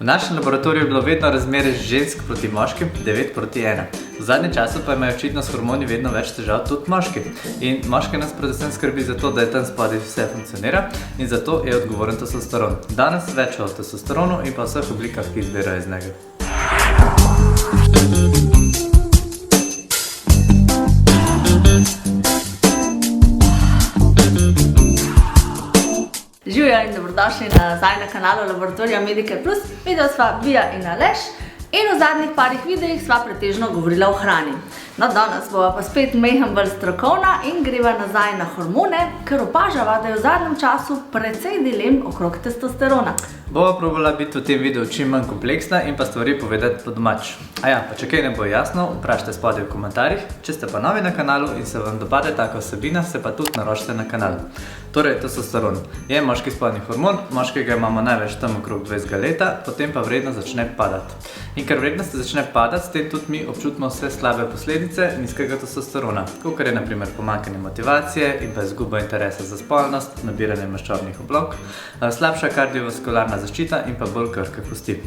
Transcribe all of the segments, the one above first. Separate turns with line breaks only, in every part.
V našem laboratoriju je bilo vedno razmerje žensk proti moškim 9 proti 1. V zadnjem času pa imajo očitno s hormoni vedno več težav tudi moški. In moški nas predvsem skrbi za to, da je tam spodaj vse funkcionira in zato je odgovoren testosteron. Danes več o testosteronu in pa vseh oblikah, ki izbirajo iz njega.
Živjo in dobrodošli nazaj na kanalu Laboratorija Medicare Plus. Video sva Vija in Aleš in v zadnjih parih videih sva pretežno govorila o hrani. No, danes bova pa spet mehen bolj strokovna in greva nazaj na hormone, ker opažava, da je v zadnjem času precej dilem okrog testosterona.
Bova probala biti v tem videu čim manj kompleksna in pa stvari povedati po domač. Pa če kaj ne bo jasno, vprašajte spodaj v komentarjih. Če ste pa novi na kanalu in se vam dopade taka vsebina, se pa tudi naročite na kanal. Torej, testosteron je moški spolni hormon, moškega imamo največ tam okrog 20 leta, potem pa vrednost začne padati. In ker vrednost začne padati, s tem tudi mi občutimo vse slabe posledice nizkega testosterona, kakor je na primer pomanjkanje motivacije in pa izguba interesa za spolnost, nabiranje maščobnih oblog, slabša kardiovaskularna zaščita in pa bolj krhke kosti.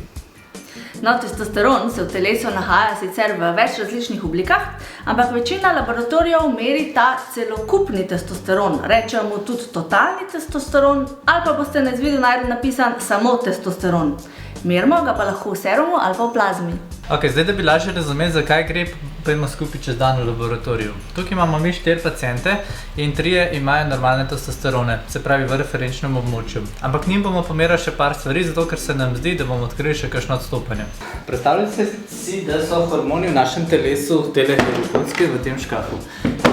No, testosteron se v telesu nahaja sicer v več različnih oblikah, ampak večina laboratorijev meri ta celokupni testosteron. Rečejo mu tudi totalni testosteron ali pa boste na izvidu našli napisan samo testosteron. Merimo ga pa lahko v serumu ali pa v plazmi.
Zdaj, da bi lažje razumeli, zakaj gre, pojdimo skupaj čez dan v laboratoriju. Tukaj imamo mi 4 paciente in 3 imajo normalne testosterone, se pravi v referenčnem območju. Ampak njim bomo pomerali še par stvari, zato ker se nam zdi, da bomo odkrili še kakšno odstopanje. Predstavljajte si, da so hormoni v našem telesu tele heliotrofski v tem škafu.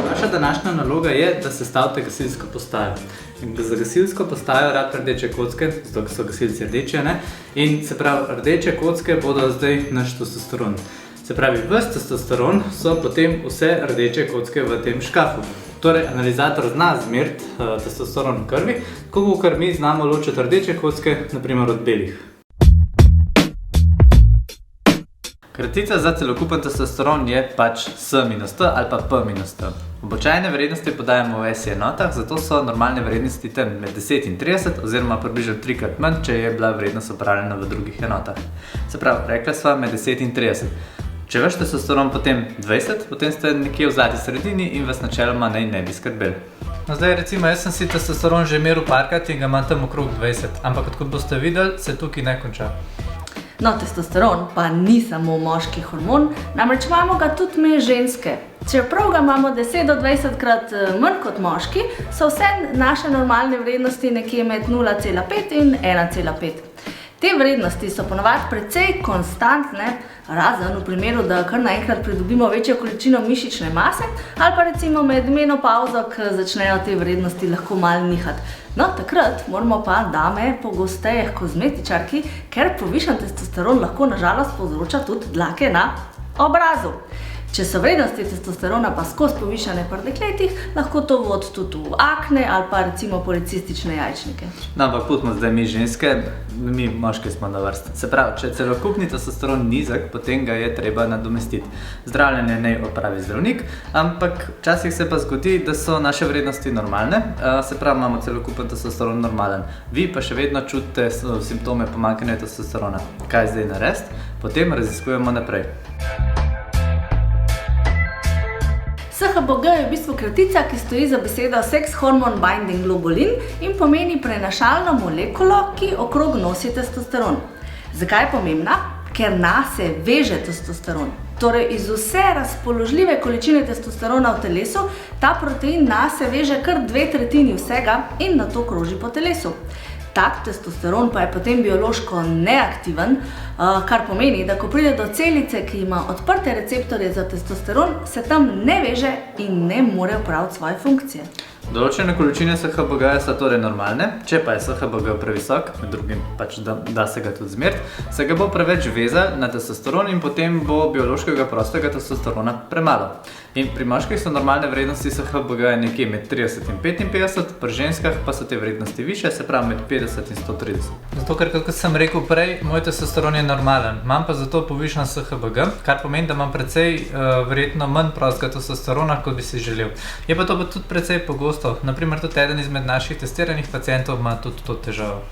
Vaša današnja naloga je, da sestavite gasilsko postajo. Za gasilsko postajo rad rdeče kocke, zato so gasilci rdeči, in se pravi, rdeče kocke bodo zdaj naš testosteron. Se pravi, ves testosteron so potem vse rdeče kocke v tem škafu. Torej, analizator zna zmeriti testosteron v krvi, kolikor mi znamo ločiti rdeče kocke, naprimer od belih. Kratica za celokupen testosteron je pač S-T ali pa P-T. Običajne vrednosti podajamo v SI enotah, zato so normalne vrednosti tam med 10 in 30 oziroma približno 3-krat manj, če je bila vrednost upravljena v drugih enotah. Se pravi, rekla sva med 10 in 30. Če vaš testosteron potem 20, potem ste nekje v zlati sredini in vas načeloma ne bi skrbeli. No, zdaj recimo, jaz sem si testosteron že meril parkrat in ga imam tam okrog 20, ampak kot boste videli, se tukaj ne konča.
No, testosteron pa ni samo moški hormon, namreč imamo ga tudi mi ženske. Čeprav ga imamo 10 do 20 krat manj kot moški, so vse naše normalne vrednosti nekje med 0,5 in 1,5. Te vrednosti so ponavadi precej konstantne, razen v primeru, da kar naenkrat pridobimo večjo količino mišične mase ali pa recimo med menopavzo, ko začnejo te vrednosti lahko malo nihati. No, takrat moramo pa dame pogosteje h kozmetičarki, ker povišan testosteron lahko na žalost povzroča tudi dlake na obrazu. Če so vrednosti testosterona pa skozi povišane pri dekletih, lahko to vodi tudi v akne ali pa recimo policistične jajčnike. No, ampak pustimo zdaj mi ženske, mi moški smo na vrsti. Se pravi, če je celokupni testosteron nizek, potem ga je treba nadomestiti. Zdravljenje naj opravi zdravnik, ampak včasih se pa zgodi, da so naše vrednosti normalne, se pravi, imamo celokupen testosteron normalen. Vi pa še vedno čutite simptome pomanjkanja testosterona. Kaj zdaj narediti? Potem raziskujemo naprej. SHBG je v bistvu kratica, ki stoji za besedo Sex Hormone Binding Globulin in pomeni prenašalno molekulo, ki okrog nosi testosteron. Zakaj je pomembna? Ker nase veže testosteron. Torej, iz vse razpoložljive količine testosterona v telesu, ta protein nase veže kar 2/3 vsega in nato kroži po telesu. Tak testosteron pa je potem biološko neaktiven, kar pomeni, da ko pride do celice, ki ima odprte receptorje za testosteron, se tam ne veže in ne more opraviti svoje funkcije. Določene količine SHBG so torej normalne, če pa je SHBG previsok, med drugim pač da se ga tudi zmeriti, se ga bo preveč vezal na testosteron in potem bo biološkega prostega testosterona premalo. In pri moških so normalne vrednosti SHBG nekje med 30 in 55, pri ženskah pa so te vrednosti više, se pravi med 50 in 130. Zato, ker kot sem rekel prej, moj testosteron je normalen, imam pa zato povišan SHBG, kar pomeni, da imam precej verjetno manj prostega testosterona, kot bi si želel. Je pa to tudi precej pogosto. Naprimer, tudi eden izmed naših testiranih pacientov ima tudi to težavo.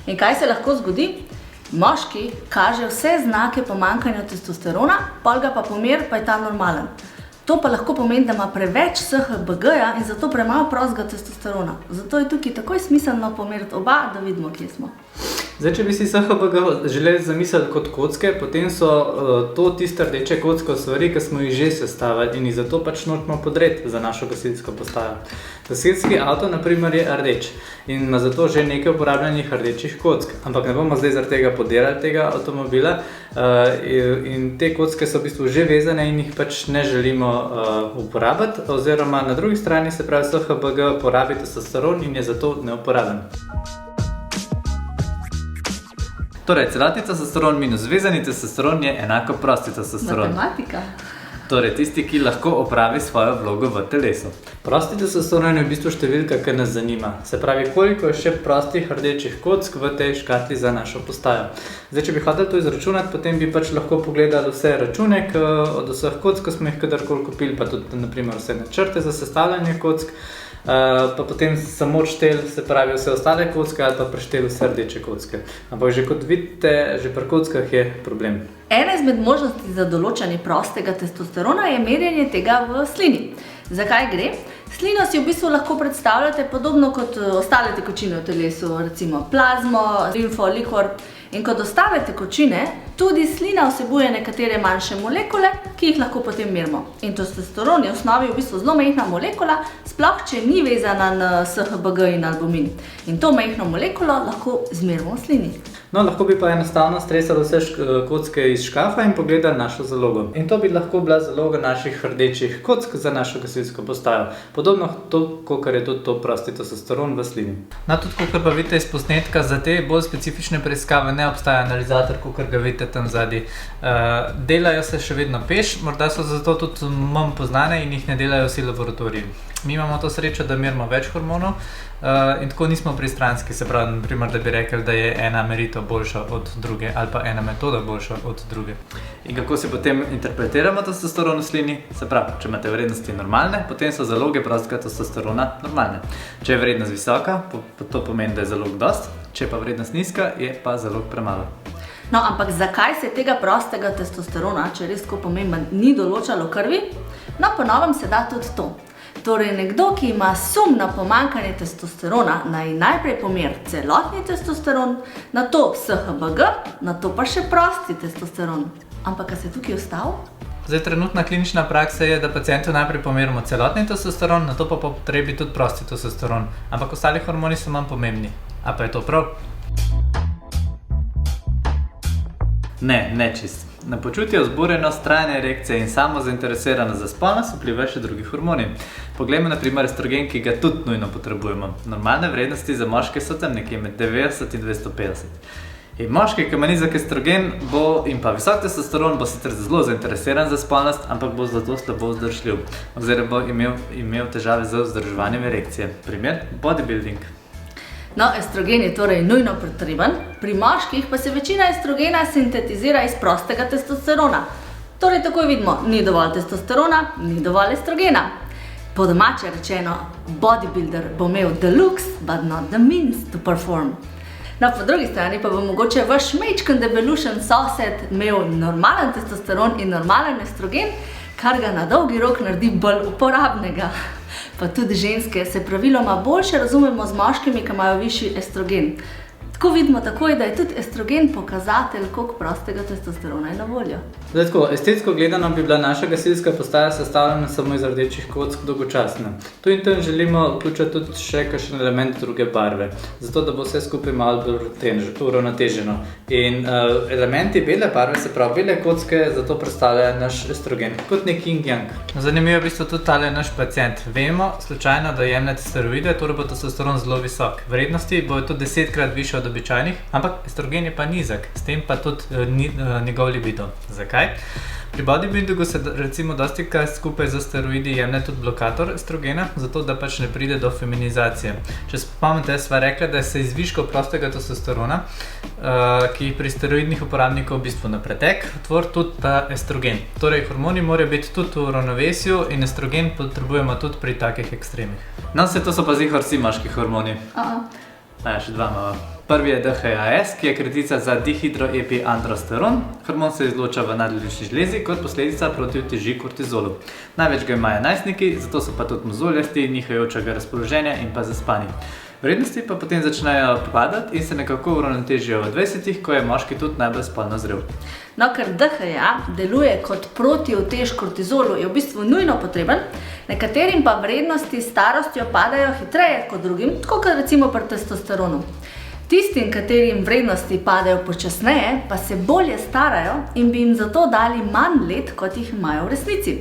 In kaj se lahko zgodi? Moški kaže vse znake pomanjkanja testosterona, pol ga pa pomer, pa je ta normalen. To pa lahko pomeni, da ima preveč SHBG-ja in zato premalo prostega testosterona. Zato je tukaj takoj smiselno pomeriti oba, da vidimo, kje smo.
Zdaj, če bi si SHBG želeli zamisliti kot kocke, potem so to tiste rdeče kocke od stvari, ki smo jih že sestavili in jih zato pač nočemo podreti za našo gasilsko postajo. Gasilski avto, na primer, je rdeč in ima zato že nekaj uporabljenih rdečih kock. Ampak ne bomo zdaj zaradi tega podirali tega avtomobila in te kocke so v bistvu že vezane in jih pač ne želimo uporabiti, oziroma na drugi strani se pravi SHBG porabi testosteron in je zato neuporaben. Torej, celotni testosteron minus vezani testosteron je enako prosti testosteron.
Matematika.
Torej, tisti, ki lahko opravi svojo vlogo v telesu. Prosti testosteron je v bistvu številka, ki nas zanima. Se pravi, koliko je še prostih rdečih kock v tej škatli za našo postajo. Zdaj, če bi hotel to izračunati, potem bi pač lahko pogledali vse račune od vseh kock, ko smo jih kadarkoli kupili, pa tudi naprimer vse načrte za sestavljanje kock. Pa potem samo odštel, se pravi vse ostale kocke ali pa preštel vse rdeče kocke. Ampak že kot vidite, že pri kockah je problem.
Ena izmed možnosti za določanje prostega testosterona je merjenje tega v slini. Zakaj gre? Slino si v bistvu lahko predstavljate podobno kot ostale tekočine v telesu, recimo plazmo, limfo, likor. In kot ostale tekočine, tudi slina vsebuje nekatere manjše molekule, ki jih lahko potem merimo. In testosteron je v osnovi v bistvu zelo majhna molekula, sploh če ni vezana na SHBG in albumin. In to majhno molekulo lahko izmerimo v slini.
No, lahko bi pa enostavno stresali vse kocke iz škafa in pogledali našo zalogo. In to bi lahko bila zaloga naših rdečih kock za našo gasilsko postajo. Podobno to, kakor je tudi to prosti testosteron v slini. No, tudi kakor pa vidite iz posnetka, za te bolj specifične preiskave ne obstaja analizator, kakor ga vidite tam zadaj. Delajo se še vedno peš, morda so zato tudi manj poznane in jih ne delajo vsi laboratoriji. Mi imamo to srečo, da merimo več hormonov in tako nismo pristranski, se pravi, naprimer, da bi rekli, da je ena meritev boljša od druge ali pa ena metoda boljša od druge. In kako si potem interpretiramo testosteron v slini? Se pravi, če imate vrednosti normalne, potem so zaloge prostega testosterona normalne. Če je vrednost visoka, to pomeni, da je zalog dost, če pa vrednost nizka, je pa zalog premalo.
No, ampak zakaj se tega prostega testosterona, če res tako pomemben, ni določalo v krvi? No, po novem se da tudi to. Torej, nekdo, ki ima sum na pomanjkanje testosterona, naj najprej pomeri celotni testosteron, nato SHBG, nato pa še prosti testosteron. Ampak, a se tukaj ostal?
Zdaj, trenutna klinična praksa je, da pacientu najprej pomerimo celotni testosteron, nato pa po potrebi tudi prosti testosteron. Ampak ostali hormoni so manj pomembni. A pa je to prav? Ne čist. Na počutje, vzburjenost, trajne erekcije in samo zainteresiranost za spolnost vplivajo še drugi hormoni. Poglejmo na primer estrogen, ki ga tudi nujno potrebujemo. Normalne vrednosti za moške so tam nekje med 90 in 250. In moški, ki ima nizek estrogen in pa visok testosteron, bo sicer zelo zainteresiran za spolnost, ampak bo zato slabo vzdržljiv. Oziroma bo imel težave z vzdrževanjem erekcije. Primer, bodybuilding.
No, estrogen je torej nujno potreben, pri moških pa se večina estrogena sintetizira iz prostega testosterona. Torej, takoj vidimo, ni dovolj testosterona, ni dovolj estrogena. Po domače rečeno, bodybuilder bo imel the looks, but not the means to perform. No, po drugi strani pa bo mogoče vaš majčken debelušen sosed imel normalen testosteron in normalen estrogen, kar ga na dolgi rok naredi bolj uporabnega. Pa tudi ženske se praviloma boljše razumemo z moškimi, ki imajo višji estrogen. Tako vidimo takoj, da je tudi estrogen pokazatelj, koliko prostega testosterona je na voljo.
Zdaj tako, estetsko gledano bi bila naša gasilska postaja sestavljena samo iz rdečih kock dolgočasno. Tu in tam želimo vključiti tudi še kakšen element druge barve, zato da bo vse skupaj malo bolj uravnoteženo. In elementi bele barve, se pravi bele kocke, zato predstavljajo naš estrogen, kot nek yin-yang. Zanimivo je v bistvu tudi tale naš pacient. Vemo slučajno, da jemljete steroide, torej bo testosteron zelo visok. Vrednosti bojo tudi 10-krat više od običajnih, ampak estrogen je pa nizek, s tem pa tudi njegov libido. Zakaj? Pri bodybuildingu se recimo dostikrat skupaj z steroidi jemlje tudi blokator estrogena, zato da pač ne pride do feminizacije. Če se spomnite, sva rekla, da se izviškov prostega testosterona, ki pri steroidnih uporabnikov v bistvu na pretek, tvori tudi ta estrogen. Torej, hormoni morajo biti tudi v ravnovesju in estrogen potrebujemo tudi pri takih ekstremih. No, vse to so pa zihar vsi moški hormoni. Še dva imamo. Prvi je DHEAS, ki je kratica za dihidroepiandrosteron. Hormon se izloča v nadledvični žlezi kot posledica protiuteži kortizolu. Največ ga imajo najstniki, zato so pa tudi mozoljasti, nihajočega razpoloženja in pa zaspani. Vrednosti pa potem začnejo padati in se nekako uravnotežijo v 20-ih, ko je moški tudi najbolj spolno zrel.
No, ker DHEA deluje kot protiutež kortizolu, je v bistvu nujno potreben, nekaterim pa vrednosti s starostjo padajo hitreje kot drugim, tako kot recimo pri testosteronu. Tistim, katerim vrednosti padajo počasneje, pa se bolje starajo in bi jim zato dali manj let, kot jih imajo v resnici.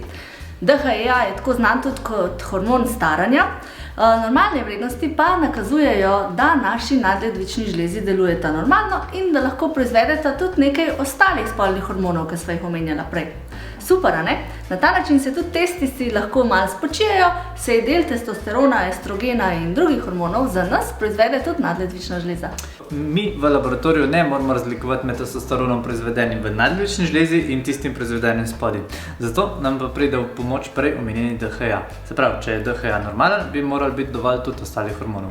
DHEA je tako znan tudi kot hormon staranja. Normalne vrednosti pa nakazujejo, da naši nadledvični žlezi delujeta normalno in da lahko proizvedeta tudi nekaj ostalih spolnih hormonov, ki sva jih omenjala prej. Super, a ne? Na ta način se tudi testici lahko malo spočijejo, saj del testosterona, estrogena in drugih hormonov za nas proizvede tudi nadledvična žleza.
Mi v laboratoriju ne moramo razlikovati med testosteronom proizvedenim v nadledvični žlezi in tistim proizvedenim spodaj. Zato nam pa pride v pomoč prej omenjeni DHEA. Se pravi, če je DHEA normalen, bi moral biti dovolj tudi ostalih hormonov.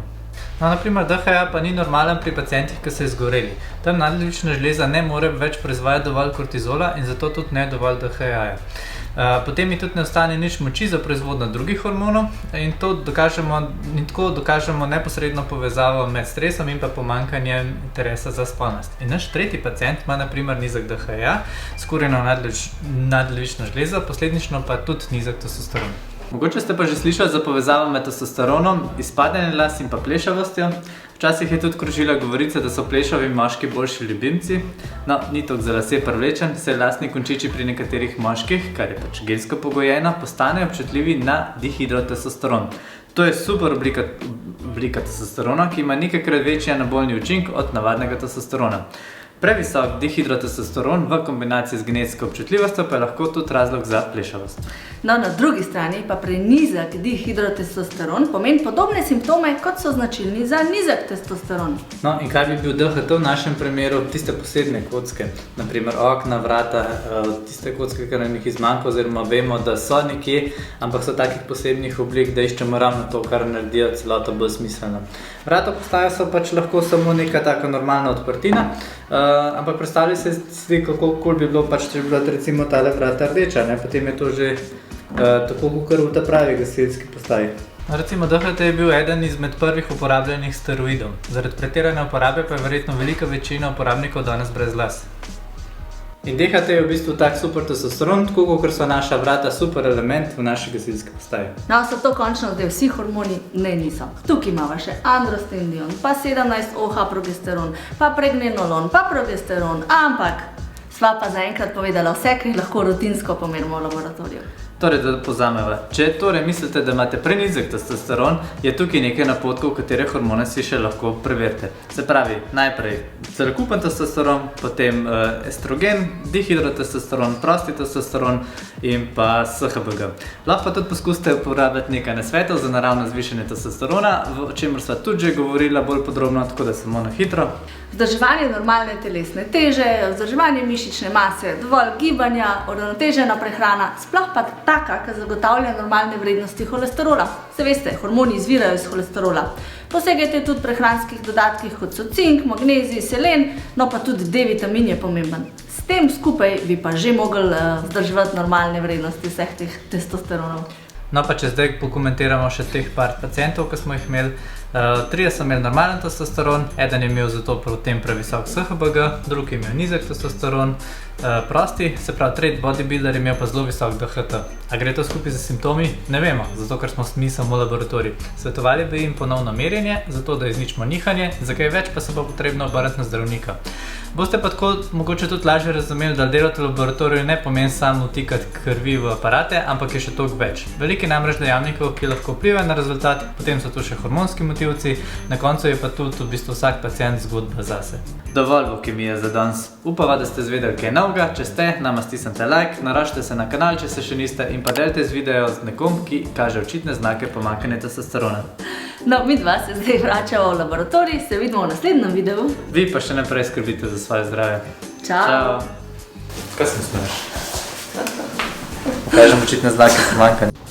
No, naprimer, DHEA pa ni normalen pri pacientih, ki so izgoreli. Tam nadledvična žleza ne more več proizvajati dovolj kortizola in zato tudi ne dovolj DHEA-ja. Potem mi tudi ne ostane nič moči za proizvodnjo drugih hormonov in tako dokažemo neposredno povezavo med stresom in pa pomanjkanjem interesa za spolnost. In naš tretji pacient ima naprimer nizek DHEA, skurjeno nadledvično žlezo, posledično pa tudi nizek testosteron. Mogoče ste pa že slišali za povezavo med testosteronom, izpadanjem las in pa plešavostjo. Včasih je tudi krožila govorica, da so plešavi moški boljši ljubimci. No, ni toliko za lase privlečen, saj lasni končiči pri nekaterih moških, kar je pač gensko pogojeno, postanejo občutljivi na dihidrotestosteron. To je super oblika testosterona, ki ima nekajkrat večji anabolni učinek od navadnega testosterona. Previsok dihidrotestosteron v kombinaciji z genetsko občutljivostjo pa je lahko tudi razlog za plešavost.
No, na drugi strani pa prenizek dihidrotestosteron pomeni podobne simptome, kot so značilni za nizek testosteron.
No, in kaj bi bil DHT v našem primeru? Tiste posebne kocke, naprimer okna, vrata, tiste kocke, ki nam jih izmanjka, oziroma vemo, da so nekje, ampak so takih posebnih oblik, da iščemo ravno to, kar naredijo celoto bolj smiselno. Vrata postaje so pač lahko samo neka taka normalna odprtina, ampak predstavljaj si, kako kul bi bilo, pač, če bi bila recimo tale vrata rdeča, ne? Potem je to že tako kukar v ta pravi gasilski postaji. Recimo DHT je bil eden izmed prvih uporabljenih steroidov. Zaradi pretirane uporabe pa je verjetno velika večina uporabnikov danes brez las. In DHT je v bistvu tak super testosteron, tako kot so naša vrata super element v naši gasilski postaji.
No, so to končno zdaj vsi hormoni? Ne, niso. Tukaj imamo še androstendion, pa 17-OH progesteron, pa pregnenolon, pa progesteron, ampak sva pa zaenkrat povedala vse, kar lahko rutinsko pomerimo v laboratoriju.
Torej, da povzameva. Če torej mislite, da imate prenizek testosteron, je tukaj nekaj napotkov, katere hormone si še lahko preverite. Se pravi, najprej celokupen testosteron, potem estrogen, dihidrotestosteron, prosti testosteron in pa SHBG. Lahko pa tudi poskusite uporabljati nekaj nasvetov za naravno zvišanje testosterona, o čemer sva tudi že govorila bolj podrobno, tako da samo na hitro.
Vzdrževanje normalne telesne teže, vzdrževanje mišične mase, dovolj gibanja, uravnotežena prehrana, sploh pa taka, ki zagotavlja normalne vrednosti holesterola. Se veste, hormoni izvirajo iz holesterola. Posegajte tudi prehranskih dodatkih, kot so cink, magnezij, selen, no pa tudi D-vitamin je pomemben. S tem skupaj bi pa že mogli vzdrževati normalne vrednosti vseh teh testosteronov.
No pa če zdaj pokomentiramo še teh par pacientov, ki smo jih imeli. Trije so imeli normalen testosteron, eden je imel zato potem previsok SHBG, drugi je imel nizek testosteron, prosti, se pravi tretji bodybuilder je imel pa zelo visok DHT. A gre to skupaj z simptomi? Ne vemo, zato ker smo mi samo laboratorij. Svetovali bi jim ponovno merjenje, zato da izničimo nihanje, za kaj več pa se bo potrebno obrniti na zdravnika. Boste pa tako mogoče tudi lažje razumeli, da delati v laboratoriju ne pomeni samo vtikati krvi v aparate, ampak je še toliko več. Veliko je namreč dejavnikov, ki lahko vplivajo na rezultat, potem so tu še hormonski motivci, na koncu je pa tudi v bistvu vsak pacient zgodba zase. Dovolj bo kemije za danes. Upava, da ste izvedeli kaj novega. Če ste, nama stisnite like, naraščite se na kanal, če se še niste, in pa delite z video z nekom, ki kaže očitne znake pomanjkanja testosterona.
No, mi dva se zdaj vračamo v laboratorij, se vidimo v naslednjem videu.
Vi pa še naprej skrbite za svoje zdravje.
Čau!
Kaj se mi smeješ? Kažem očitne znake pomanjkanja.